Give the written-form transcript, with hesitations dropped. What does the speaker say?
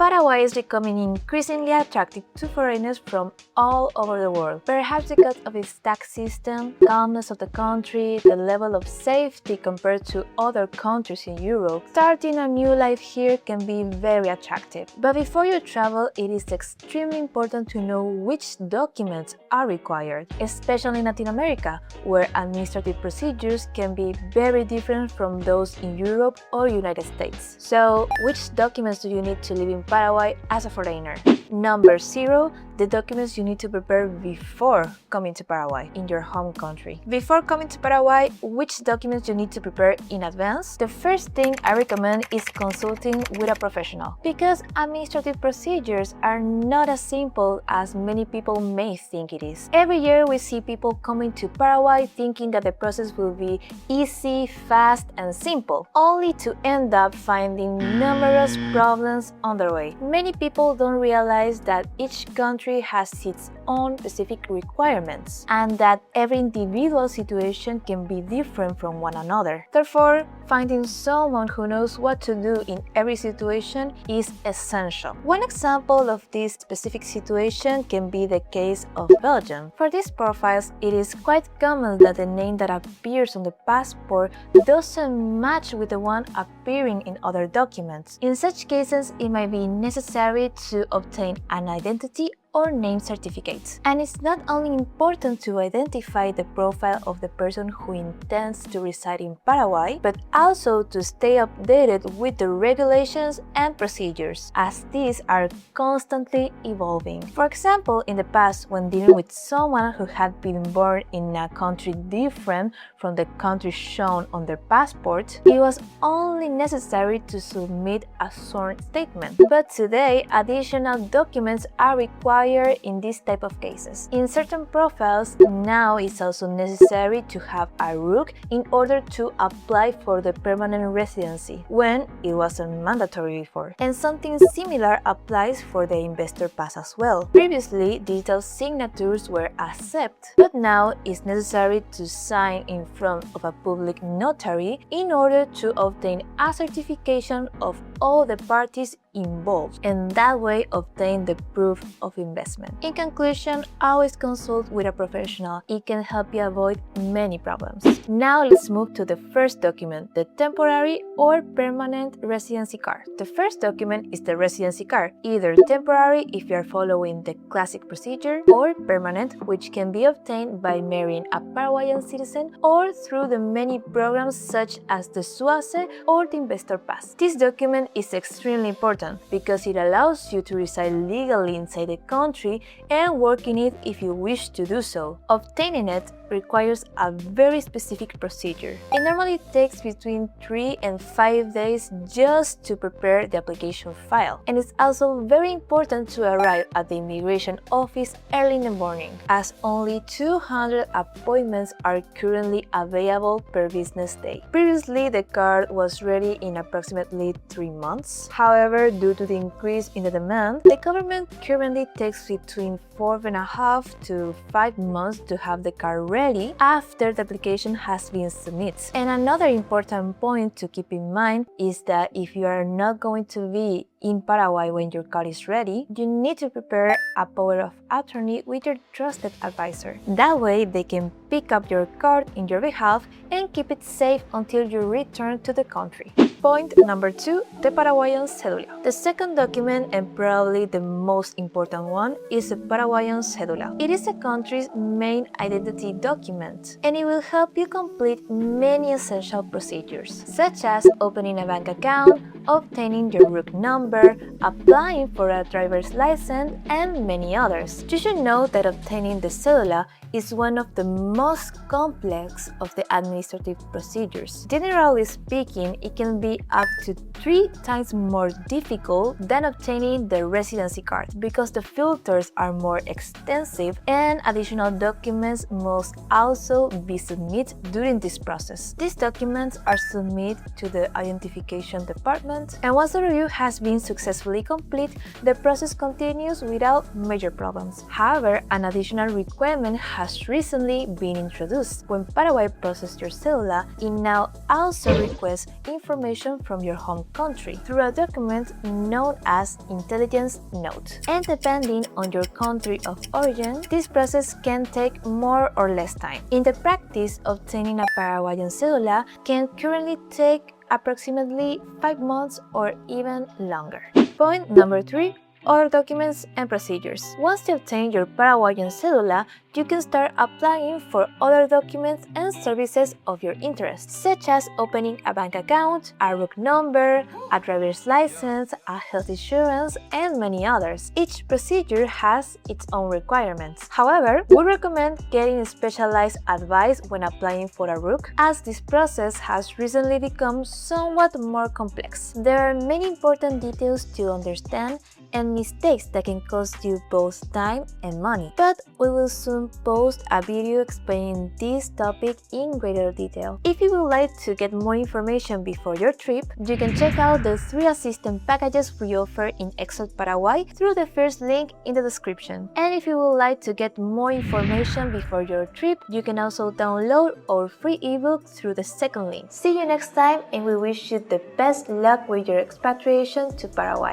Paraguay is becoming increasingly attractive to foreigners from all over the world, perhaps because of its tax system, calmness of the country, the level of safety compared to other countries in Europe. Starting a new life here can be very attractive. But before you travel, it is extremely important to know which documents are required, especially in Latin America, where administrative procedures can be very different from those in Europe or United States. So, which documents do you need to live in Paraguay as a foreigner? Number 0, the documents you need to prepare before coming to Paraguay in your home country. Before coming to Paraguay, which documents you need to prepare in advance? The first thing I recommend is consulting with a professional, because administrative procedures are not as simple as many people may think it is. Every year we see people coming to Paraguay thinking that the process will be easy, fast and simple, only to end up finding numerous problems on their way. Many people don't realize that each country has its own specific requirements and that every individual situation can be different from one another. Therefore, finding someone who knows what to do in every situation is essential. One example of this specific situation can be the case of Belgium. For these profiles, it is quite common that the name that appears on the passport doesn't match with the one appearing in other documents. In such cases, it might be necessary to obtain an identity or name certificates. And it's not only important to identify the profile of the person who intends to reside in Paraguay, but also to stay updated with the regulations and procedures, as these are constantly evolving. For example, in the past, when dealing with someone who had been born in a country different from the country shown on their passport, it was only necessary to submit a sworn statement. But today, additional documents are required in this type of cases. In certain profiles, now it's also necessary to have a RUC in order to apply for the permanent residency, when it wasn't mandatory before. And something similar applies for the investor pass as well. Previously, digital signatures were accepted, but now it's necessary to sign in front of a public notary in order to obtain a certification of all the parties involved, and that way obtain the proof of investment. In conclusion, always consult with a professional. It can help you avoid many problems. Now let's move to the first document, the temporary or permanent residency card. The first document is the residency card, either temporary if you are following the classic procedure, or permanent, which can be obtained by marrying a Paraguayan citizen or through the many programs such as the SUACE or the Investor Pass. This document is extremely important because it allows you to reside legally inside the country and work in it if you wish to do so. Obtaining it requires a very specific procedure. It normally takes between 3 and 5 days just to prepare the application file. And it's also very important to arrive at the immigration office early in the morning, as only 200 appointments are currently available per business day. Previously, the card was ready in approximately 3 months. However, due to the increase in the demand, the government currently takes between 4.5 to 5 months to have the card ready after the application has been submitted. And another important point to keep in mind is that if you are not going to be in Paraguay when your card is ready, you need to prepare a power of attorney with your trusted advisor. That way, they can pick up your card in your behalf and keep it safe until you return to the country. Point number 2, the Paraguayan Cédula. The second document, and probably the most important one, is the Paraguayan Cédula. It is the country's main identity document, and it will help you complete many essential procedures, such as opening a bank account, obtaining your RUC number, applying for a driver's license, and many others. You should know that obtaining the cédula is one of the most complex of the administrative procedures. Generally speaking, it can be up to 3 times more difficult than obtaining the residency card because the filters are more extensive and additional documents must also be submitted during this process. These documents are submitted to the identification department, and once the review has been successfully complete, the process continues without major problems. However, an additional requirement has recently been introduced. When Paraguay processes your cédula, it now also requests information from your home country through a document known as Intelligence Note. And depending on your country of origin, this process can take more or less time. In the practice, obtaining a Paraguayan cédula can currently take approximately 5 months or even longer. Point number 3. Other documents and procedures. Once you obtain your Paraguayan cédula, you can start applying for other documents and services of your interest, such as opening a bank account, a RUC number, a driver's license, a health insurance, and many others. Each procedure has its own requirements. However, we recommend getting specialized advice when applying for a RUC, as this process has recently become somewhat more complex. There are many important details to understand and mistakes that can cost you both time and money, but we will soon post a video explaining this topic in greater detail. If you would like to get more information before your trip, you can check out the 3 assistance packages we offer in Expat Paraguay through the first link in the description. And if you would like to get more information before your trip, you can also download our free ebook through the second link. See you next time, and we wish you the best luck with your expatriation to Paraguay.